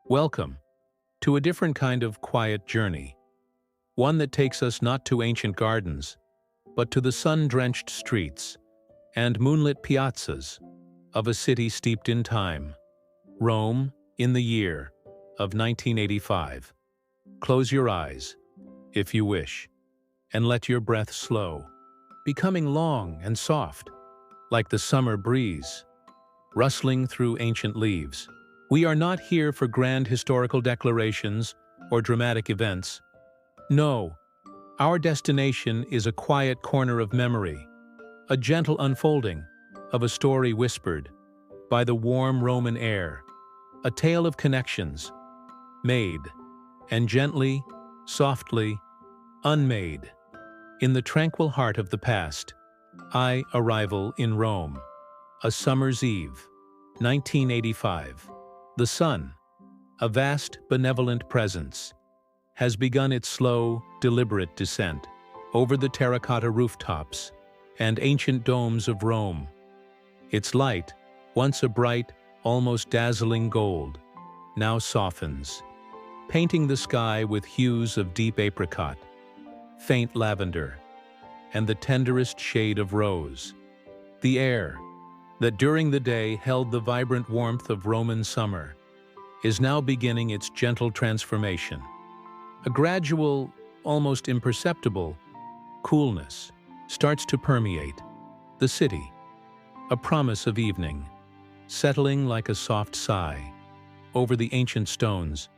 Welcome to a different kind of quiet journey, one that takes us not to ancient gardens, but to the sun-drenched streets and moonlit piazzas of a city steeped in time, Rome, in the year of 1985. Close your eyes, if you wish, and let your breath slow, becoming long and soft, like the summer breeze, rustling through ancient leaves. We are not here for grand historical declarations or dramatic events. No, our destination is a quiet corner of memory, a gentle unfolding of a story whispered by the warm Roman air, a tale of connections, made, and gently, softly, unmade. In the tranquil heart of the past, arrival in Rome, a summer's eve, 1985. The sun, a vast, benevolent presence, has begun its slow, deliberate descent over the terracotta rooftops and ancient domes of Rome. Its light, once a bright, almost dazzling gold, now softens, painting the sky with hues of deep apricot, faint lavender, and the tenderest shade of rose. The air, that during the day held the vibrant warmth of Roman summer, is now beginning its gentle transformation. A gradual, almost imperceptible, coolness starts to permeate the city, a promise of evening, settling like a soft sigh over the ancient stones.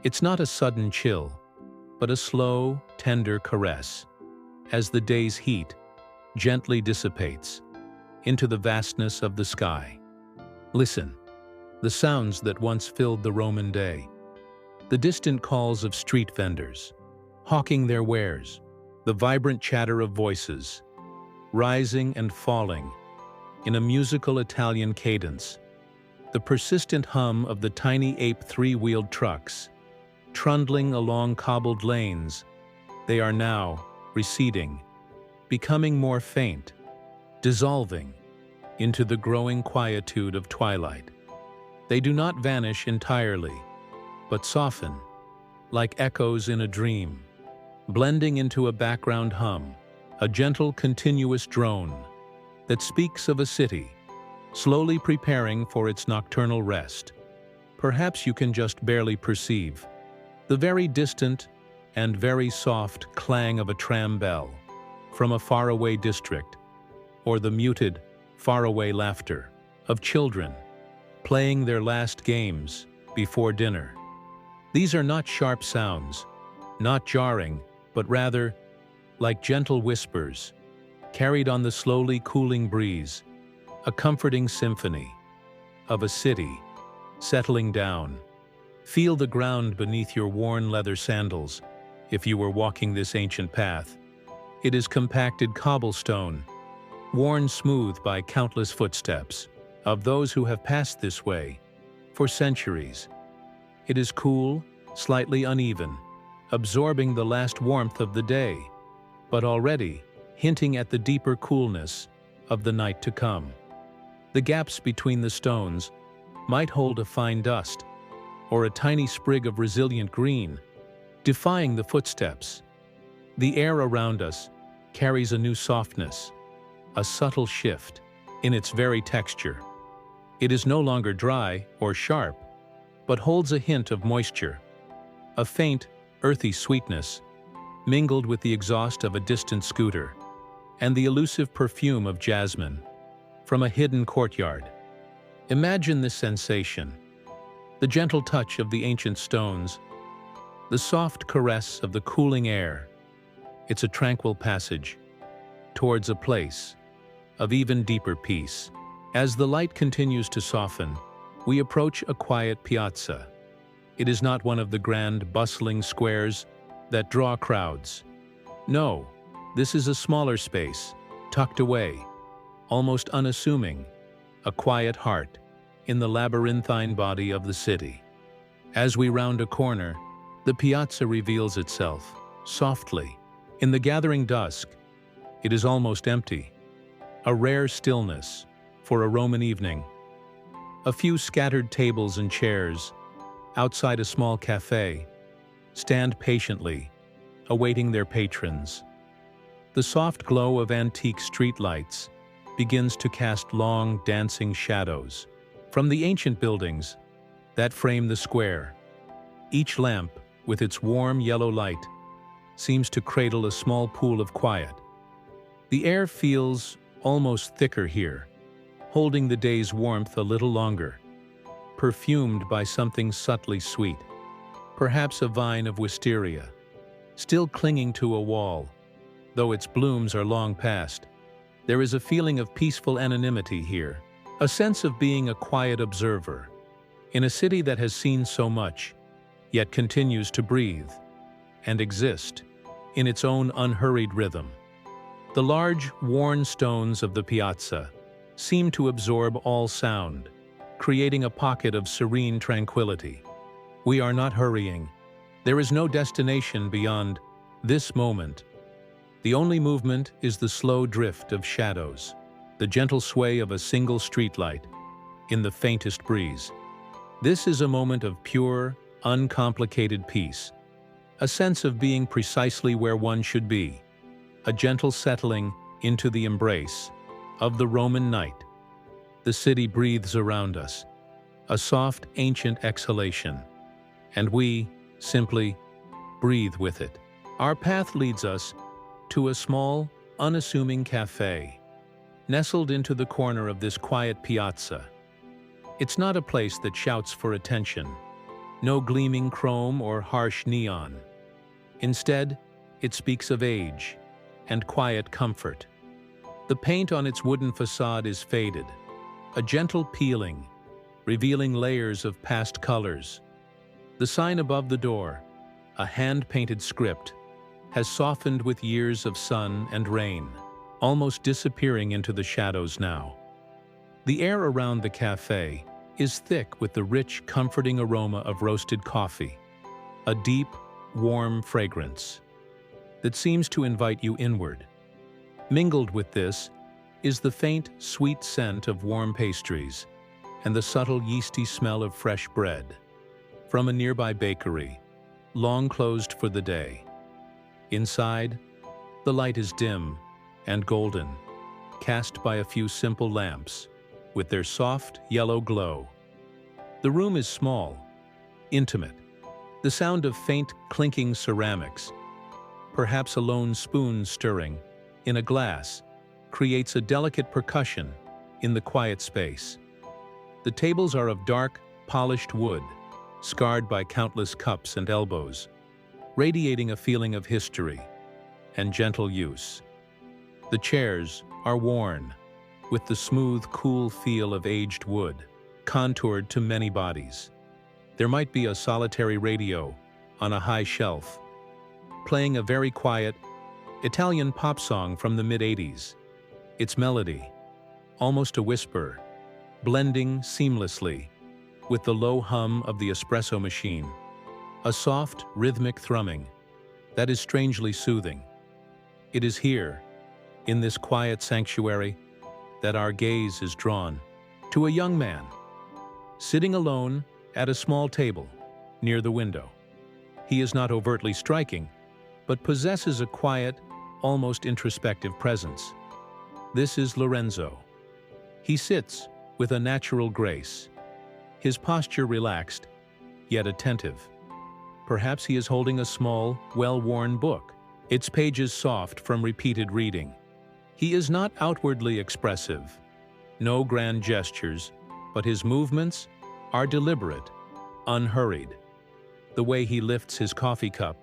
It's not a sudden chill, but a slow, tender caress, as the day's heat gently dissipates into the vastness of the sky. Listen, the sounds that once filled the Roman day, the distant calls of street vendors, hawking their wares, the vibrant chatter of voices, rising and falling in a musical Italian cadence, the persistent hum of the tiny ape three-wheeled trucks, trundling along cobbled lanes. They are now receding, becoming more faint, dissolving into the growing quietude of twilight. They do not vanish entirely, but soften, like echoes in a dream, blending into a background hum, a gentle, continuous drone that speaks of a city slowly preparing for its nocturnal rest. Perhaps you can just barely perceive the very distant and very soft clang of a tram bell from a faraway district, or the muted, faraway laughter of children playing their last games before dinner. These are not sharp sounds, not jarring, but rather like gentle whispers, carried on the slowly cooling breeze, a comforting symphony of a city settling down. Feel the ground beneath your worn leather sandals if you were walking this ancient path. It is compacted cobblestone, worn smooth by countless footsteps of those who have passed this way for centuries. It is cool, slightly uneven, absorbing the last warmth of the day, but already hinting at the deeper coolness of the night to come. The gaps between the stones might hold a fine dust or a tiny sprig of resilient green, defying the footsteps. The air around us carries a new softness, a subtle shift in its very texture. It is no longer dry or sharp, but holds a hint of moisture, a faint, earthy sweetness, mingled with the exhaust of a distant scooter, and the elusive perfume of jasmine from a hidden courtyard. Imagine this sensation: the gentle touch of the ancient stones, the soft caress of the cooling air. It's a tranquil passage towards a place of even deeper peace. As the light continues to soften, we approach a quiet piazza. It is not one of the grand, bustling squares that draw crowds. No, this is a smaller space, tucked away, almost unassuming, a quiet heart in the labyrinthine body of the city. As we round a corner, the piazza reveals itself, softly. In the gathering dusk, it is almost empty, a rare stillness for a Roman evening. A few scattered tables and chairs, outside a small cafe, stand patiently, awaiting their patrons. The soft glow of antique streetlights begins to cast long, dancing shadows from the ancient buildings that frame the square. Each lamp, with its warm yellow light, seems to cradle a small pool of quiet. The air feels almost thicker here, holding the day's warmth a little longer, perfumed by something subtly sweet, perhaps a vine of wisteria, still clinging to a wall, though its blooms are long past. There is a feeling of peaceful anonymity here, a sense of being a quiet observer, in a city that has seen so much, yet continues to breathe and exist in its own unhurried rhythm. The large, worn stones of the piazza seem to absorb all sound, creating a pocket of serene tranquility. We are not hurrying. There is no destination beyond this moment. The only movement is the slow drift of shadows, the gentle sway of a single streetlight in the faintest breeze. This is a moment of pure, uncomplicated peace, a sense of being precisely where one should be, a gentle settling into the embrace of the Roman night. The city breathes around us, a soft, ancient exhalation, and we simply breathe with it. Our path leads us to a small, unassuming cafe, nestled into the corner of this quiet piazza. It's not a place that shouts for attention, no gleaming chrome or harsh neon. Instead, it speaks of age and quiet comfort. The paint on its wooden facade is faded, a gentle peeling, revealing layers of past colors. The sign above the door, a hand-painted script, has softened with years of sun and rain, almost disappearing into the shadows now. The air around the cafe is thick with the rich, comforting aroma of roasted coffee, a deep, warm fragrance that seems to invite you inward. Mingled with this is the faint, sweet scent of warm pastries and the subtle, yeasty smell of fresh bread from a nearby bakery, long closed for the day. Inside, the light is dim and golden, cast by a few simple lamps with their soft, yellow glow. The room is small, intimate. The sound of faint, clinking ceramics, perhaps a lone spoon stirring in a glass, creates a delicate percussion in the quiet space. The tables are of dark, polished wood, scarred by countless cups and elbows, radiating a feeling of history and gentle use. The chairs are worn, with the smooth, cool feel of aged wood, contoured to many bodies. There might be a solitary radio on a high shelf, playing a very quiet Italian pop song from the mid-80s. Its melody, almost a whisper, blending seamlessly with the low hum of the espresso machine, a soft, rhythmic thrumming that is strangely soothing. It is here, in this quiet sanctuary, that our gaze is drawn to a young man, sitting alone at a small table near the window. He is not overtly striking, but possesses a quiet, almost introspective presence. This is Lorenzo. He sits with a natural grace, his posture relaxed, yet attentive. Perhaps he is holding a small, well-worn book, its pages soft from repeated reading. He is not outwardly expressive, no grand gestures, but his movements are deliberate, unhurried. The way he lifts his coffee cup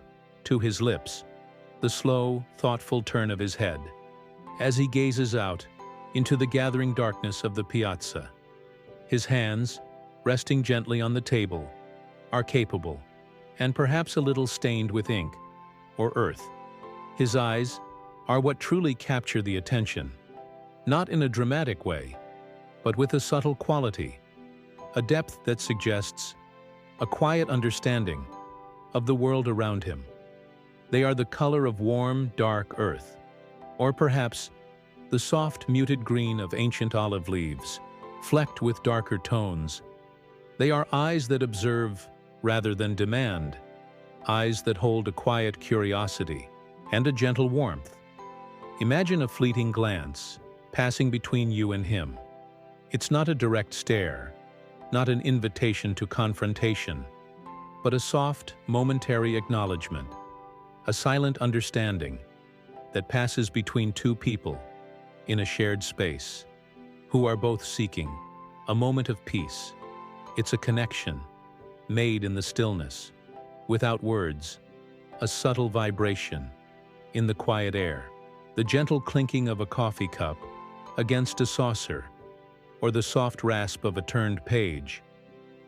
to his lips, the slow, thoughtful turn of his head, as he gazes out into the gathering darkness of the piazza. His hands, resting gently on the table, are capable, and perhaps a little stained with ink or earth. His eyes are what truly capture the attention, not in a dramatic way, but with a subtle quality, a depth that suggests a quiet understanding of the world around him. They are the color of warm, dark earth, or perhaps the soft, muted green of ancient olive leaves, flecked with darker tones. They are eyes that observe rather than demand, eyes that hold a quiet curiosity and a gentle warmth. Imagine a fleeting glance passing between you and him. It's not a direct stare, not an invitation to confrontation, but a soft, momentary acknowledgement, a silent understanding that passes between two people in a shared space who are both seeking a moment of peace. It's a connection made in the stillness, without words, a subtle vibration in the quiet air, the gentle clinking of a coffee cup against a saucer, or the soft rasp of a turned page,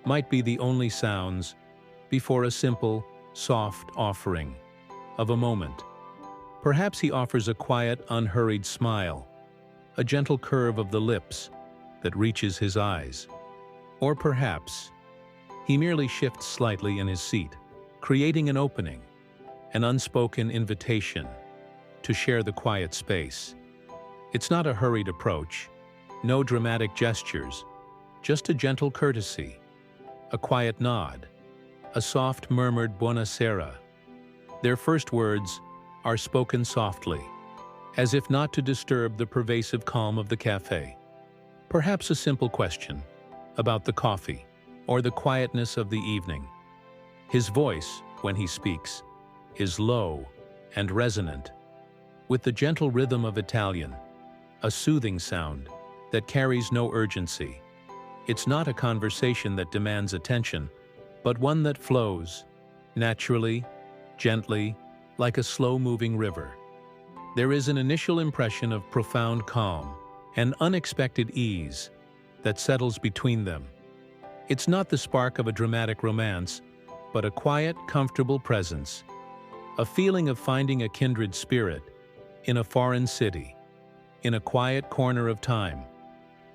might be the only sounds before a simple, soft offering of a moment. Perhaps he offers a quiet, unhurried smile, a gentle curve of the lips that reaches his eyes. Or perhaps he merely shifts slightly in his seat, creating an opening, an unspoken invitation to share the quiet space. It's not a hurried approach, no dramatic gestures, just a gentle courtesy, a quiet nod, a soft murmured buonasera. Their first words are spoken softly, as if not to disturb the pervasive calm of the cafe. Perhaps a simple question about the coffee or the quietness of the evening. His voice, when he speaks, is low and resonant, with the gentle rhythm of Italian, a soothing sound that carries no urgency. It's not a conversation that demands attention, but one that flows, naturally, gently, like a slow-moving river. There is an initial impression of profound calm and unexpected ease that settles between them. It's not the spark of a dramatic romance, but a quiet, comfortable presence, a feeling of finding a kindred spirit in a foreign city, in a quiet corner of time.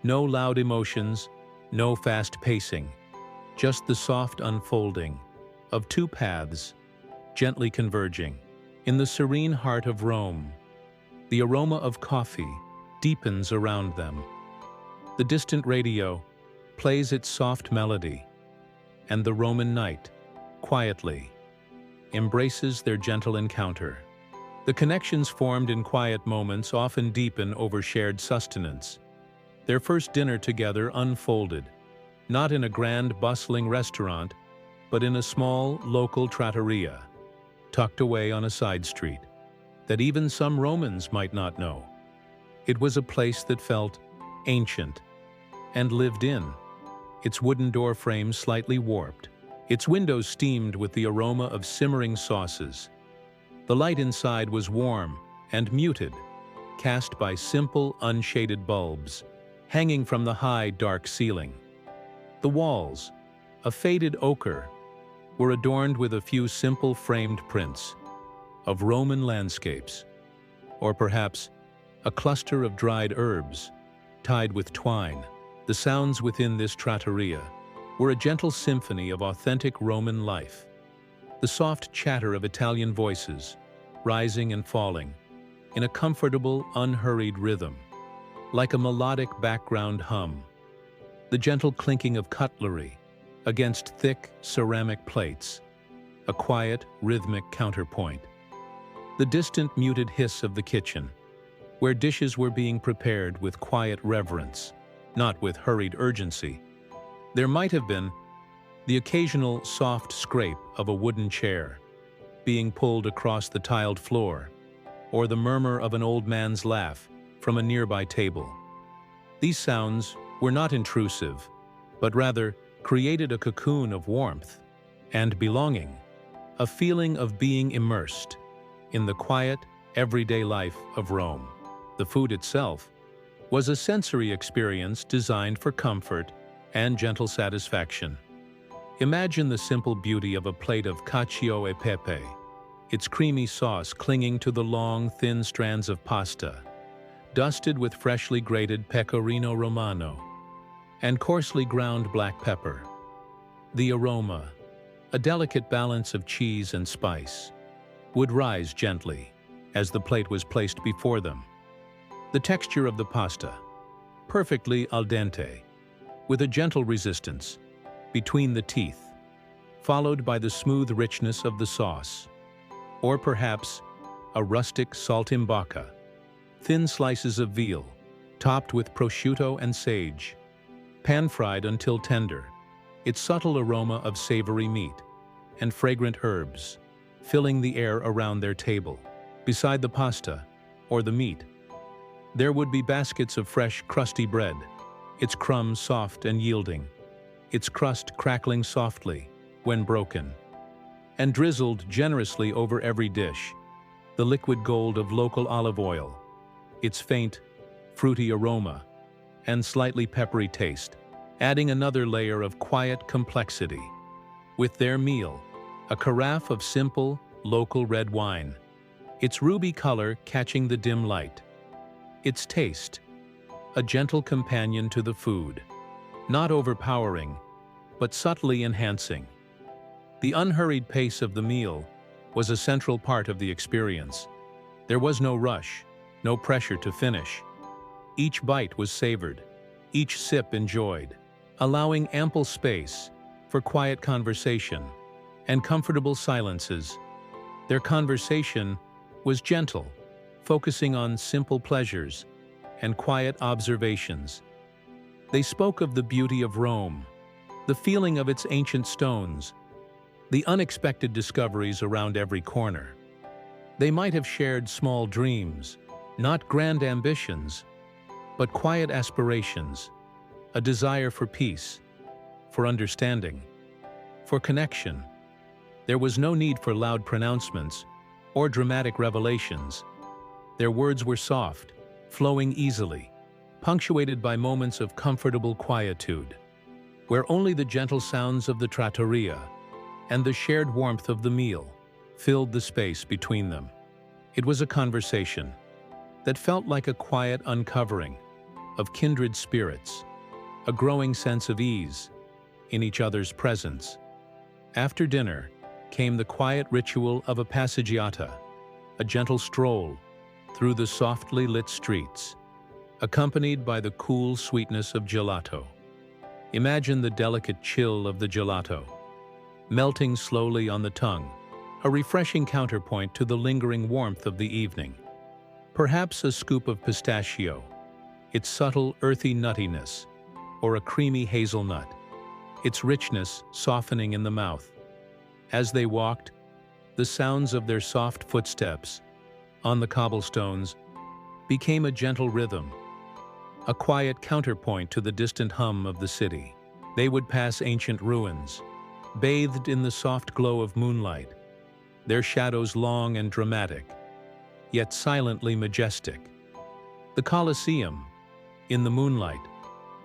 No loud emotions, no fast pacing, just the soft unfolding of two paths, gently converging. In the serene heart of Rome, the aroma of coffee deepens around them. The distant radio plays its soft melody, and the Roman night, quietly, embraces their gentle encounter. The connections formed in quiet moments often deepen over shared sustenance. Their first dinner together unfolded, not in a grand, bustling restaurant, but in a small, local trattoria, tucked away on a side street, that even some Romans might not know. It was a place that felt ancient and lived in, its wooden door frame slightly warped, its windows steamed with the aroma of simmering sauces. The light inside was warm and muted, cast by simple, unshaded bulbs, hanging from the high, dark ceiling. The walls, a faded ochre, were adorned with a few simple framed prints of Roman landscapes, or perhaps a cluster of dried herbs tied with twine. The sounds within this trattoria were a gentle symphony of authentic Roman life. The soft chatter of Italian voices, rising and falling, in a comfortable, unhurried rhythm, like a melodic background hum. The gentle clinking of cutlery against thick ceramic plates, a quiet, rhythmic counterpoint. The distant, muted hiss of the kitchen, where dishes were being prepared with quiet reverence, not with hurried urgency. There might have been the occasional soft scrape of a wooden chair being pulled across the tiled floor, or the murmur of an old man's laugh from a nearby table. These sounds were not intrusive, but rather created a cocoon of warmth and belonging, a feeling of being immersed in the quiet, everyday life of Rome. The food itself was a sensory experience designed for comfort and gentle satisfaction. Imagine the simple beauty of a plate of cacio e pepe, its creamy sauce clinging to the long, thin strands of pasta, dusted with freshly grated pecorino romano and coarsely ground black pepper. The aroma, a delicate balance of cheese and spice, would rise gently as the plate was placed before them. The texture of the pasta, perfectly al dente, with a gentle resistance between the teeth, followed by the smooth richness of the sauce. Or perhaps a rustic saltimbocca, thin slices of veal, topped with prosciutto and sage, pan-fried until tender, its subtle aroma of savory meat and fragrant herbs, filling the air around their table. Beside the pasta, or the meat, there would be baskets of fresh, crusty bread, its crumbs soft and yielding, its crust crackling softly when broken, and drizzled generously over every dish, the liquid gold of local olive oil, its faint, fruity aroma, and slightly peppery taste, adding another layer of quiet complexity. With their meal, a carafe of simple, local red wine, its ruby color catching the dim light. Its taste, a gentle companion to the food, not overpowering, but subtly enhancing. The unhurried pace of the meal was a central part of the experience. There was no rush, no pressure to finish. Each bite was savored, each sip enjoyed, allowing ample space for quiet conversation and comfortable silences. Their conversation was gentle, focusing on simple pleasures and quiet observations. They spoke of the beauty of Rome, the feeling of its ancient stones, the unexpected discoveries around every corner. They might have shared small dreams, not grand ambitions, but quiet aspirations, a desire for peace, for understanding, for connection. There was no need for loud pronouncements or dramatic revelations. Their words were soft, flowing easily, punctuated by moments of comfortable quietude, where only the gentle sounds of the trattoria and the shared warmth of the meal filled the space between them. It was a conversation that felt like a quiet uncovering of kindred spirits, a growing sense of ease in each other's presence. After dinner came the quiet ritual of a passeggiata, a gentle stroll through the softly lit streets, accompanied by the cool sweetness of gelato. Imagine the delicate chill of the gelato, melting slowly on the tongue, a refreshing counterpoint to the lingering warmth of the evening. Perhaps a scoop of pistachio, its subtle earthy nuttiness, or a creamy hazelnut, its richness softening in the mouth. As they walked, the sounds of their soft footsteps on the cobblestones became a gentle rhythm, a quiet counterpoint to the distant hum of the city. They would pass ancient ruins, bathed in the soft glow of moonlight, their shadows long and dramatic, yet silently majestic. The Colosseum, in the moonlight,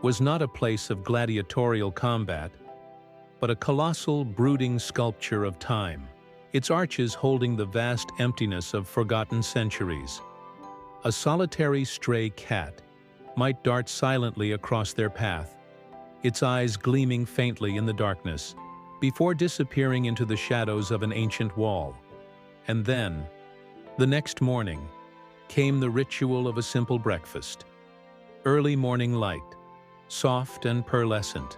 was not a place of gladiatorial combat, but a colossal, brooding sculpture of time, its arches holding the vast emptiness of forgotten centuries. A solitary stray cat might dart silently across their path, its eyes gleaming faintly in the darkness, before disappearing into the shadows of an ancient wall. And then, the next morning, came the ritual of a simple breakfast. Early morning light, soft and pearlescent,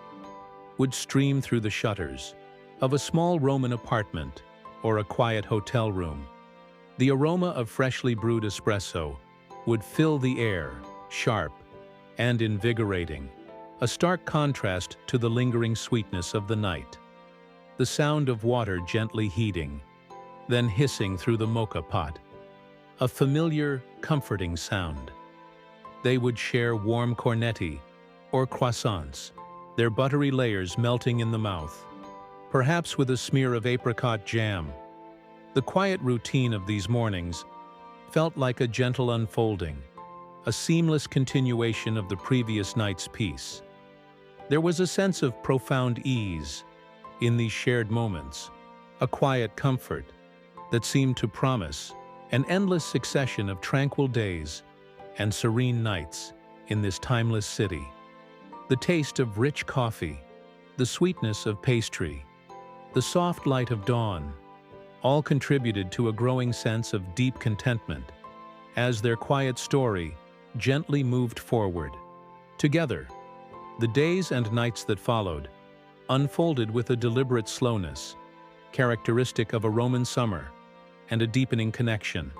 would stream through the shutters of a small Roman apartment or a quiet hotel room. The aroma of freshly brewed espresso would fill the air, sharp and invigorating, a stark contrast to the lingering sweetness of the night. The sound of water gently heating, then hissing through the mocha pot, a familiar, comforting sound. They would share warm cornetti or croissants, their buttery layers melting in the mouth, perhaps with a smear of apricot jam. The quiet routine of these mornings felt like a gentle unfolding, a seamless continuation of the previous night's peace. There was a sense of profound ease in these shared moments, a quiet comfort that seemed to promise an endless succession of tranquil days and serene nights in this timeless city. The taste of rich coffee, the sweetness of pastry, the soft light of dawn, all contributed to a growing sense of deep contentment as their quiet story gently moved forward. Together, the days and nights that followed unfolded with a deliberate slowness, characteristic of a Roman summer, and a deepening connection.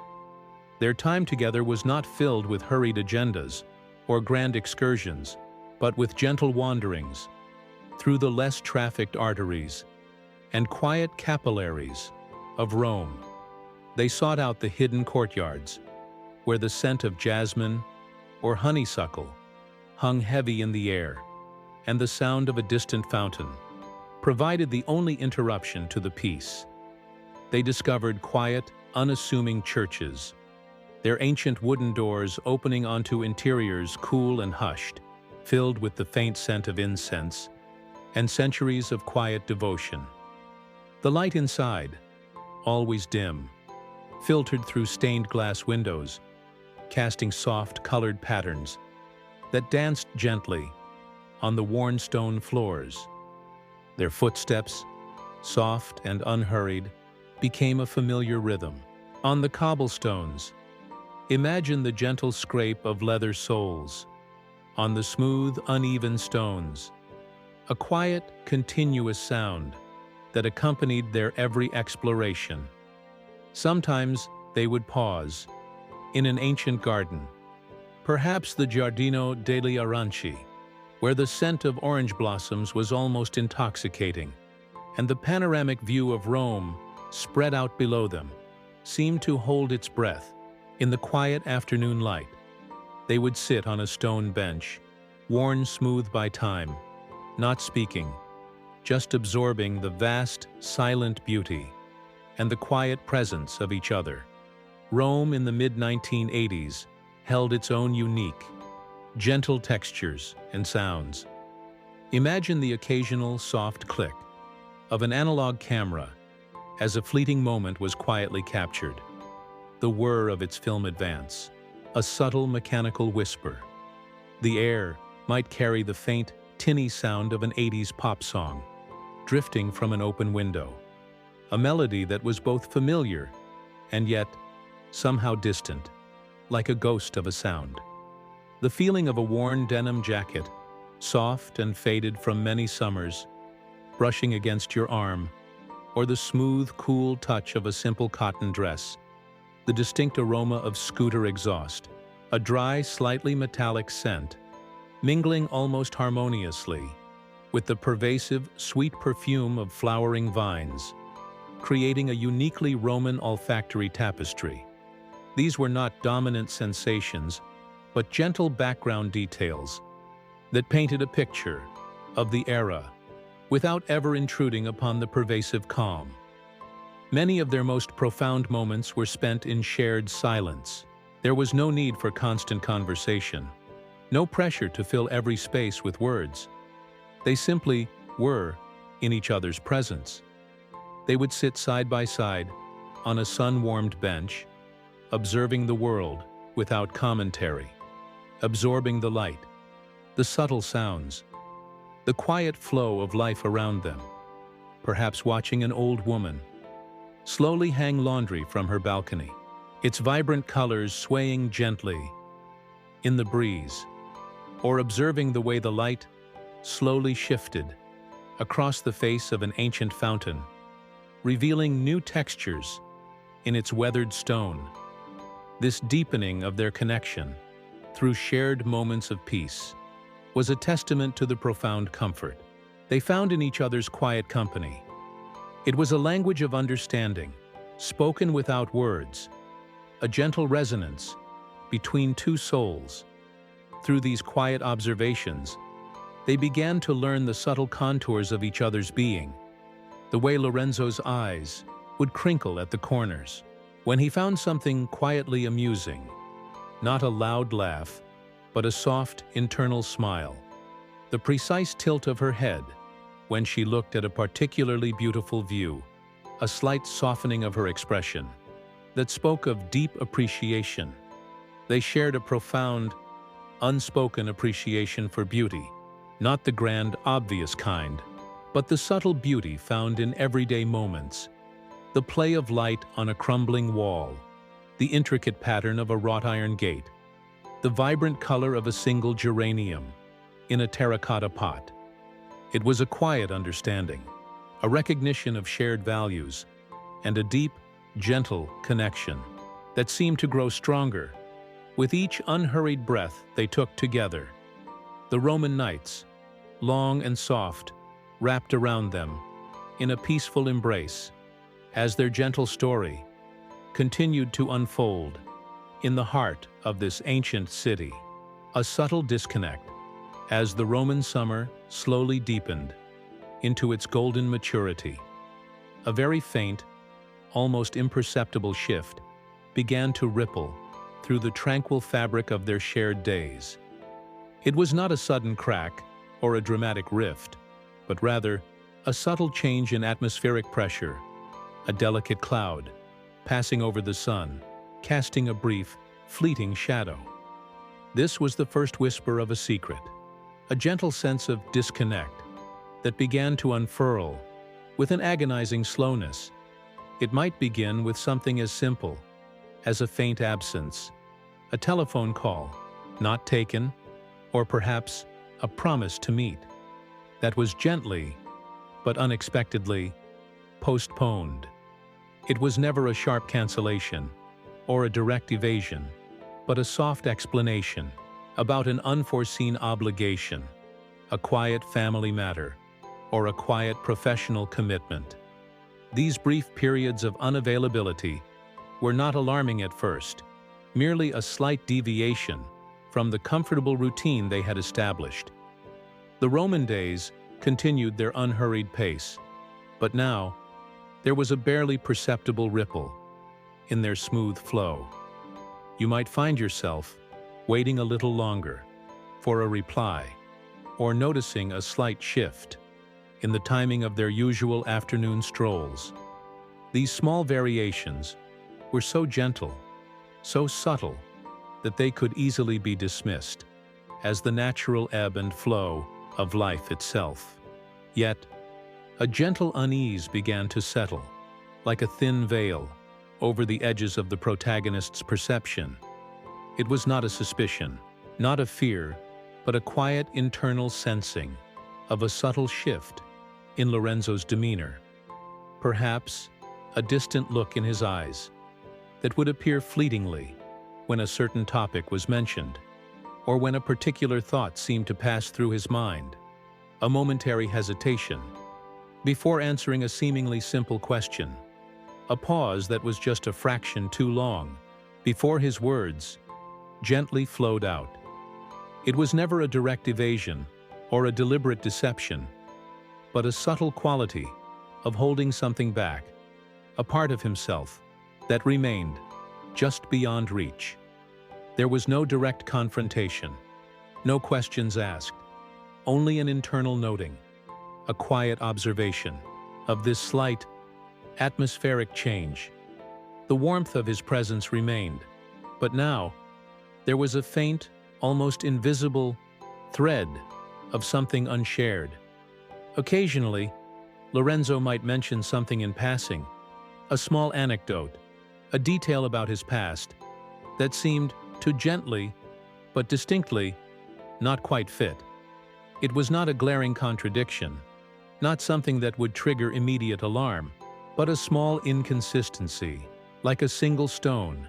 Their time together was not filled with hurried agendas or grand excursions, but with gentle wanderings through the less trafficked arteries and quiet capillaries of Rome. They sought out the hidden courtyards, where the scent of jasmine or honeysuckle hung heavy in the air, and the sound of a distant fountain provided the only interruption to the peace. They discovered quiet, unassuming churches, their ancient wooden doors opening onto interiors cool and hushed, filled with the faint scent of incense and centuries of quiet devotion. The light inside, always dim, filtered through stained glass windows, casting soft, colored patterns that danced gently on the worn stone floors. Their footsteps, soft and unhurried, became a familiar rhythm. On the cobblestones, imagine the gentle scrape of leather soles. On the smooth, uneven stones, a quiet, continuous sound that accompanied their every exploration. Sometimes they would pause in an ancient garden, perhaps the Giardino degli Aranci, where the scent of orange blossoms was almost intoxicating, and the panoramic view of Rome spread out below them seemed to hold its breath. In the quiet afternoon light, they would sit on a stone bench, worn smooth by time, not speaking, just absorbing the vast, silent beauty and the quiet presence of each other. Rome in the mid-1980s held its own unique, gentle textures and sounds. Imagine the occasional soft click of an analog camera as a fleeting moment was quietly captured, the whir of its film advance, a subtle mechanical whisper. The air might carry the faint, tinny sound of an 80s pop song, drifting from an open window, a melody that was both familiar and yet somehow distant, like a ghost of a sound. The feeling of a worn denim jacket, soft and faded from many summers, brushing against your arm, or the smooth, cool touch of a simple cotton dress, the distinct aroma of scooter exhaust, a dry, slightly metallic scent, mingling almost harmoniously with the pervasive, sweet perfume of flowering vines, creating a uniquely Roman olfactory tapestry. These were not dominant sensations, but gentle background details that painted a picture of the era without ever intruding upon the pervasive calm. Many of their most profound moments were spent in shared silence. There was no need for constant conversation, no pressure to fill every space with words. They simply were in each other's presence. They would sit side by side on a sun-warmed bench, observing the world without commentary, absorbing the light, the subtle sounds, the quiet flow of life around them, perhaps watching an old woman slowly hang laundry from her balcony, its vibrant colors swaying gently in the breeze, or observing the way the light slowly shifted across the face of an ancient fountain, revealing new textures in its weathered stone. This deepening of their connection through shared moments of peace was a testament to the profound comfort they found in each other's quiet company. It was a language of understanding, spoken without words, a gentle resonance between two souls. Through these quiet observations, they began to learn the subtle contours of each other's being, the way Lorenzo's eyes would crinkle at the corners when he found something quietly amusing, not a loud laugh, but a soft, internal smile, the precise tilt of her head when she looked at a particularly beautiful view, a slight softening of her expression that spoke of deep appreciation. They shared a profound, unspoken appreciation for beauty, not the grand, obvious kind, but the subtle beauty found in everyday moments, the play of light on a crumbling wall, the intricate pattern of a wrought iron gate, the vibrant color of a single geranium in a terracotta pot. It was a quiet understanding, a recognition of shared values, and a deep, gentle connection that seemed to grow stronger with each unhurried breath they took together. The Roman nights, long and soft, wrapped around them in a peaceful embrace as their gentle story continued to unfold in the heart of this ancient city. A subtle disconnect as the Roman summer slowly deepened into its golden maturity. A very faint, almost imperceptible shift began to ripple through the tranquil fabric of their shared days. It was not a sudden crack or a dramatic rift, but rather a subtle change in atmospheric pressure, a delicate cloud passing over the sun, casting a brief, fleeting shadow. This was the first whisper of a secret, a gentle sense of disconnect that began to unfurl with an agonizing slowness. It might begin with something as simple as a faint absence, a telephone call not taken, or perhaps a promise to meet that was gently but unexpectedly postponed. It was never a sharp cancellation or a direct evasion, but a soft explanation about an unforeseen obligation, a quiet family matter, or a quiet professional commitment. These brief periods of unavailability were not alarming at first, merely a slight deviation from the comfortable routine they had established. The Roman days continued their unhurried pace, but now there was a barely perceptible ripple in their smooth flow. You might find yourself waiting a little longer for a reply, or noticing a slight shift in the timing of their usual afternoon strolls. These small variations were so gentle, so subtle, that they could easily be dismissed as the natural ebb and flow of life itself. Yet, a gentle unease began to settle, like a thin veil, over the edges of the protagonist's perception. It was not a suspicion, not a fear, but a quiet internal sensing of a subtle shift in Lorenzo's demeanor. Perhaps a distant look in his eyes that would appear fleetingly when a certain topic was mentioned, or when a particular thought seemed to pass through his mind. A momentary hesitation before answering a seemingly simple question, a pause that was just a fraction too long before his words gently flowed out. It was never a direct evasion or a deliberate deception, but a subtle quality of holding something back, a part of himself that remained just beyond reach. There was no direct confrontation, no questions asked, only an internal noting, a quiet observation of this slight, atmospheric change. The warmth of his presence remained, but now there was a faint, almost invisible thread of something unshared. Occasionally, Lorenzo might mention something in passing, a small anecdote, a detail about his past that seemed to gently, but distinctly, not quite fit. It was not a glaring contradiction, not something that would trigger immediate alarm, but a small inconsistency, like a single stone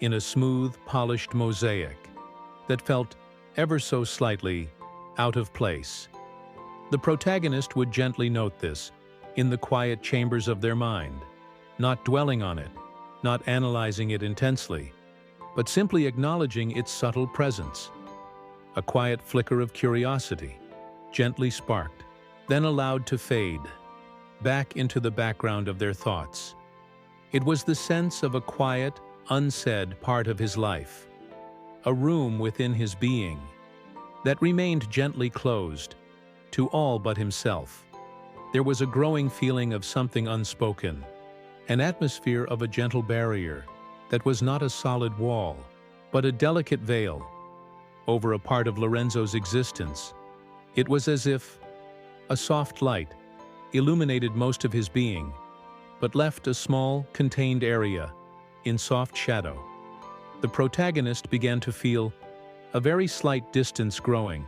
in a smooth, polished mosaic that felt ever so slightly out of place. The protagonist would gently note this in the quiet chambers of their mind, not dwelling on it, not analyzing it intensely, but simply acknowledging its subtle presence. A quiet flicker of curiosity, gently sparked, then allowed to fade back into the background of their thoughts. It was the sense of a quiet, unsaid part of his life, a room within his being that remained gently closed to all but himself. There was a growing feeling of something unspoken, an atmosphere of a gentle barrier that was not a solid wall, but a delicate veil over a part of Lorenzo's existence. It was as if a soft light illuminated most of his being, but left a small, contained area in soft shadow. The protagonist began to feel a very slight distance growing,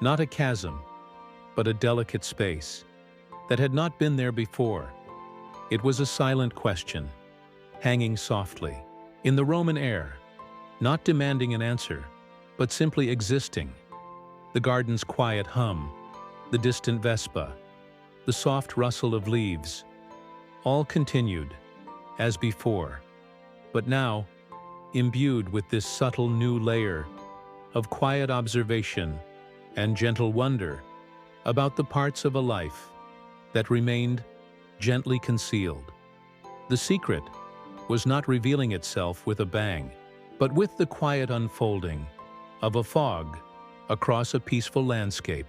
not a chasm, but a delicate space that had not been there before. It was a silent question, hanging softly in the Roman air, not demanding an answer, but simply existing. The garden's quiet hum, the distant vespa, the soft rustle of leaves, all continued, as before, but now, imbued with this subtle new layer of quiet observation and gentle wonder about the parts of a life that remained gently concealed. The secret was not revealing itself with a bang, but with the quiet unfolding of a fog across a peaceful landscape,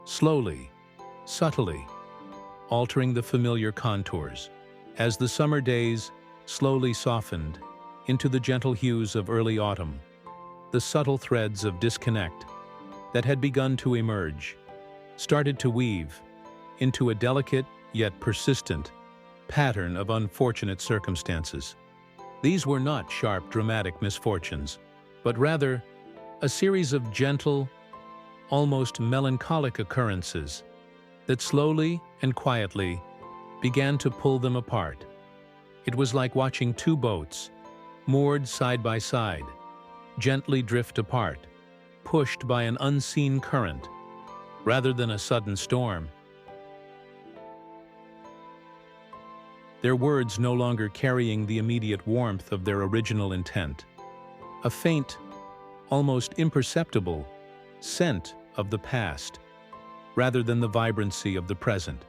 slowly, subtly, altering the familiar contours. As the summer days slowly softened into the gentle hues of early autumn, the subtle threads of disconnect that had begun to emerge started to weave into a delicate yet persistent pattern of unfortunate circumstances. These were not sharp, dramatic misfortunes, but rather a series of gentle, almost melancholic occurrences that slowly and quietly began to pull them apart. It was like watching two boats, moored side by side, gently drift apart, pushed by an unseen current, rather than a sudden storm. Their words no longer carrying the immediate warmth of their original intent. A faint, almost imperceptible scent of the past, rather than the vibrancy of the present.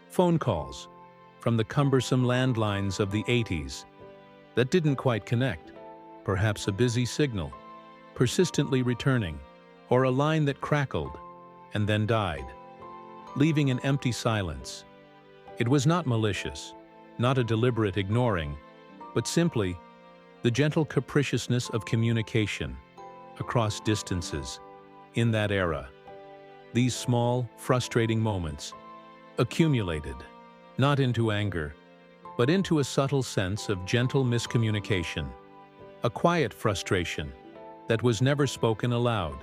Phone calls from the cumbersome landlines of the 80s that didn't quite connect, perhaps a busy signal, persistently returning, or a line that crackled and then died, leaving an empty silence. It was not malicious, not a deliberate ignoring, but simply the gentle capriciousness of communication across distances in that era. These small, frustrating moments accumulated, not into anger, but into a subtle sense of gentle miscommunication, a quiet frustration that was never spoken aloud,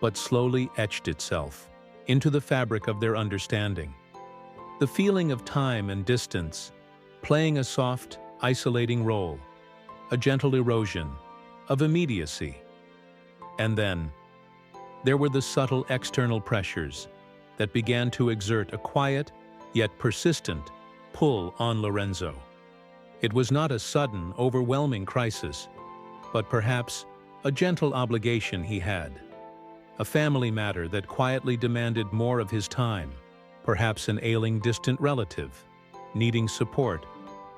but slowly etched itself into the fabric of their understanding. The feeling of time and distance playing a soft, isolating role, a gentle erosion of immediacy. And then, there were the subtle external pressures that began to exert a quiet, yet persistent, pull on Lorenzo. It was not a sudden, overwhelming crisis, but perhaps a gentle obligation he had. A family matter that quietly demanded more of his time, perhaps an ailing distant relative, needing support,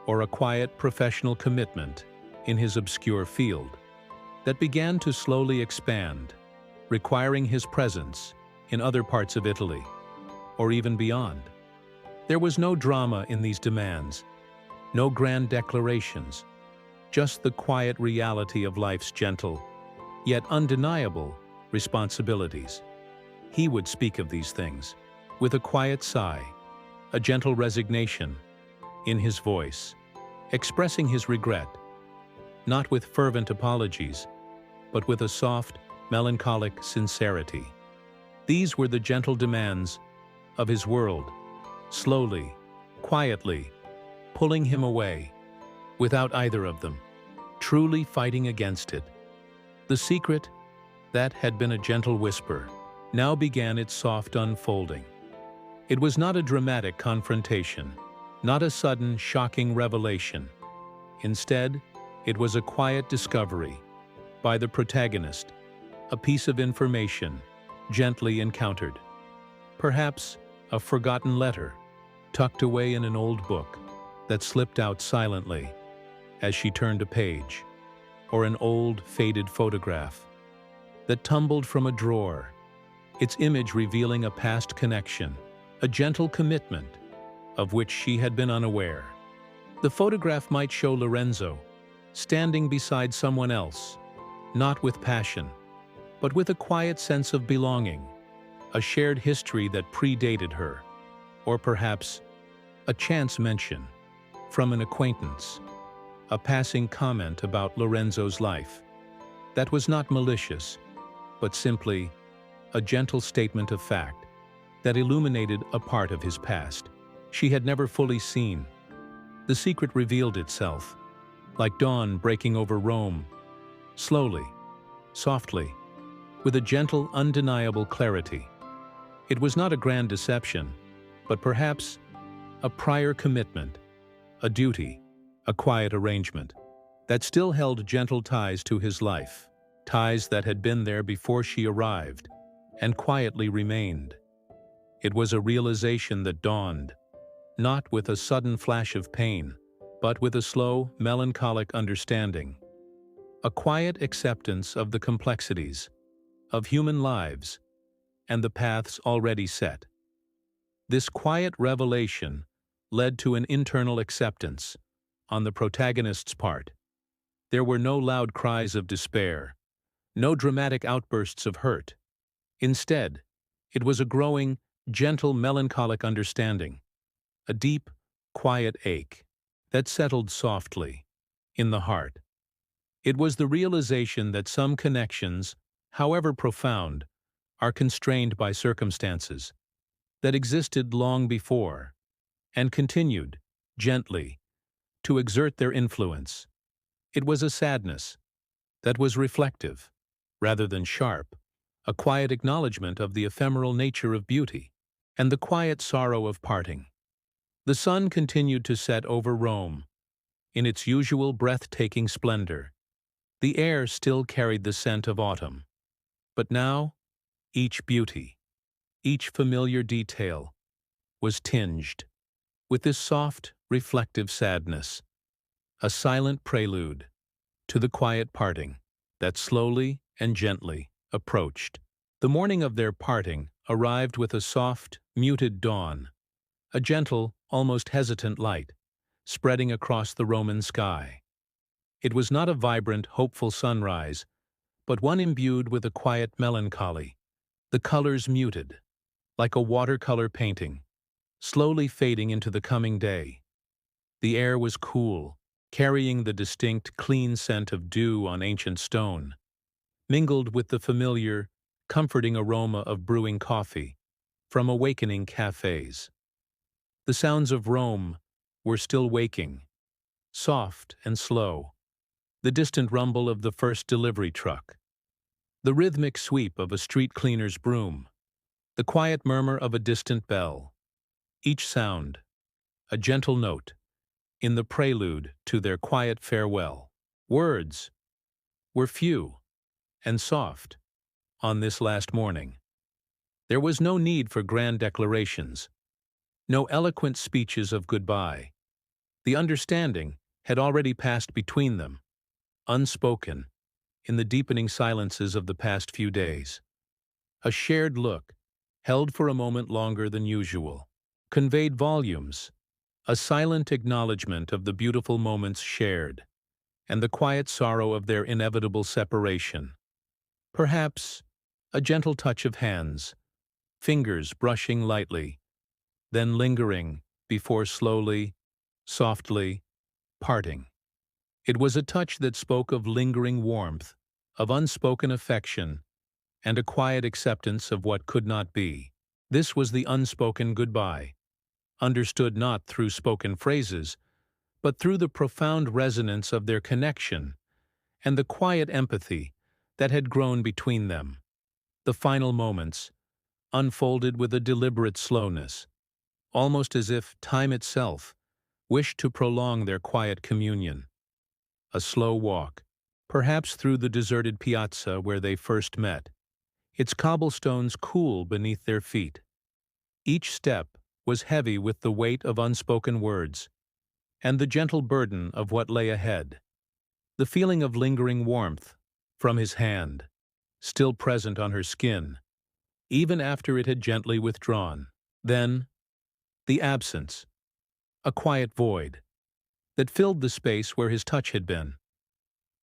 or a quiet professional commitment in his obscure field, that began to slowly expand, requiring his presence in other parts of Italy, or even beyond. There was no drama in these demands, no grand declarations, just the quiet reality of life's gentle, yet undeniable, responsibilities. He would speak of these things with a quiet sigh, a gentle resignation in his voice, expressing his regret, not with fervent apologies, but with a soft, melancholic sincerity. These were the gentle demands of his world, slowly, quietly, pulling him away, without either of them truly fighting against it. The secret, that had been a gentle whisper, now began its soft unfolding. It was not a dramatic confrontation, not a sudden, shocking revelation. Instead, it was a quiet discovery by the protagonist, a piece of information gently encountered. Perhaps a forgotten letter tucked away in an old book that slipped out silently as she turned a page, or an old, faded photograph that tumbled from a drawer, its image revealing a past connection, a gentle commitment of which she had been unaware. The photograph might show Lorenzo standing beside someone else, not with passion, but with a quiet sense of belonging, a shared history that predated her, or perhaps a chance mention from an acquaintance, a passing comment about Lorenzo's life that was not malicious, but simply a gentle statement of fact. that illuminated a part of his past she had never fully seen. The secret revealed itself, like dawn breaking over Rome, slowly, softly, with a gentle, undeniable clarity. It was not a grand deception, but perhaps a prior commitment, a duty, a quiet arrangement that still held gentle ties to his life, ties that had been there before she arrived and quietly remained. It was a realization that dawned, not with a sudden flash of pain, but with a slow, melancholic understanding, a quiet acceptance of the complexities of human lives and the paths already set. This quiet revelation led to an internal acceptance on the protagonist's part. There were no loud cries of despair, no dramatic outbursts of hurt. Instead, it was a growing, gentle, melancholic understanding, a deep, quiet ache that settled softly in the heart. It was the realization that some connections, however profound, are constrained by circumstances that existed long before and continued, gently, to exert their influence. It was a sadness that was reflective, rather than sharp, a quiet acknowledgement of the ephemeral nature of beauty and the quiet sorrow of parting. The sun continued to set over Rome, in its usual breathtaking splendor. The air still carried the scent of autumn, but now each beauty, each familiar detail, was tinged with this soft, reflective sadness, a silent prelude to the quiet parting that slowly and gently approached. The morning of their parting arrived with a soft, muted dawn, a gentle, almost hesitant light, spreading across the Roman sky. It was not a vibrant, hopeful sunrise, but one imbued with a quiet melancholy, the colors muted, like a watercolor painting, slowly fading into the coming day. The air was cool, carrying the distinct, clean scent of dew on ancient stone, mingled with the familiar, comforting aroma of brewing coffee from awakening cafes. The sounds of Rome were still waking, soft and slow, the distant rumble of the first delivery truck, the rhythmic sweep of a street cleaner's broom, the quiet murmur of a distant bell, each sound a gentle note in the prelude to their quiet farewell. Words were few and soft on this last morning. There was no need for grand declarations, no eloquent speeches of goodbye. The understanding had already passed between them, unspoken, in the deepening silences of the past few days. A shared look, held for a moment longer than usual, conveyed volumes, a silent acknowledgement of the beautiful moments shared, and the quiet sorrow of their inevitable separation. Perhaps a gentle touch of hands, fingers brushing lightly, then lingering before slowly, softly, parting. It was a touch that spoke of lingering warmth, of unspoken affection, and a quiet acceptance of what could not be. This was the unspoken goodbye, understood not through spoken phrases, but through the profound resonance of their connection and the quiet empathy that had grown between them. The final moments unfolded with a deliberate slowness, almost as if time itself wished to prolong their quiet communion. A slow walk, perhaps through the deserted piazza where they first met, its cobblestones cool beneath their feet. Each step was heavy with the weight of unspoken words and the gentle burden of what lay ahead. The feeling of lingering warmth from his hand, still present on her skin, even after it had gently withdrawn. Then, the absence, a quiet void that filled the space where his touch had been.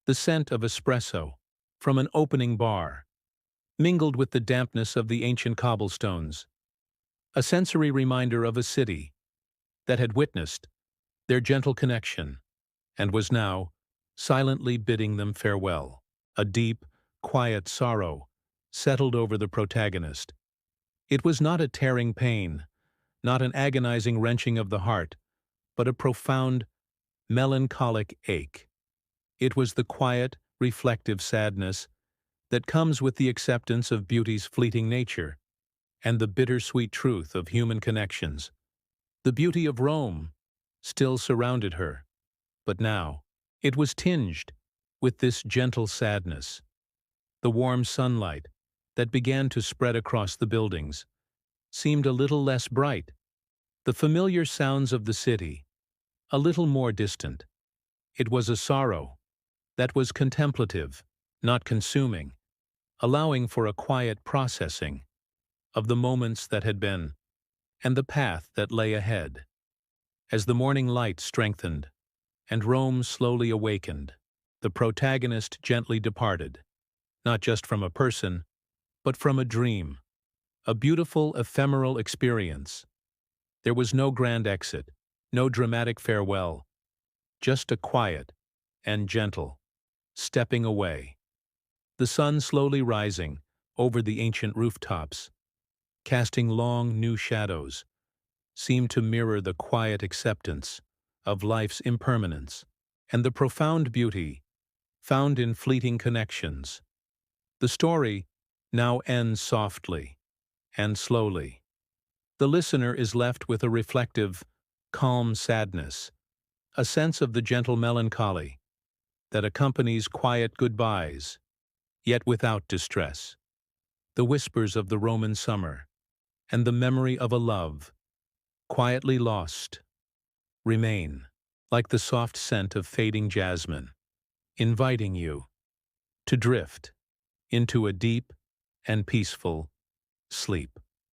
The scent of espresso from an opening bar, mingled with the dampness of the ancient cobblestones, a sensory reminder of a city that had witnessed their gentle connection and was now silently bidding them farewell. A deep, quiet sorrow settled over the protagonist. It was not a tearing pain, not an agonizing wrenching of the heart, but a profound, melancholic ache. It was the quiet, reflective sadness that comes with the acceptance of beauty's fleeting nature and the bittersweet truth of human connections. The beauty of Rome still surrounded her, but now it was tinged with this gentle sadness. The warm sunlight that began to spread across the buildings seemed a little less bright, the familiar sounds of the city a little more distant. It was a sorrow that was contemplative, not consuming, allowing for a quiet processing of the moments that had been and the path that lay ahead. As the morning light strengthened and Rome slowly awakened, the protagonist gently departed, not just from a person, but from a dream, a beautiful ephemeral experience. There was no grand exit, no dramatic farewell, just a quiet and gentle stepping away. The sun slowly rising over the ancient rooftops, casting long new shadows, seemed to mirror the quiet acceptance of life's impermanence and the profound beauty found in fleeting connections. The story now ends softly and slowly. The listener is left with a reflective, calm sadness, a sense of the gentle melancholy that accompanies quiet goodbyes, yet without distress. The whispers of the Roman summer and the memory of a love, quietly lost, remain, like the soft scent of fading jasmine, inviting you to drift into a deep and peaceful sleep.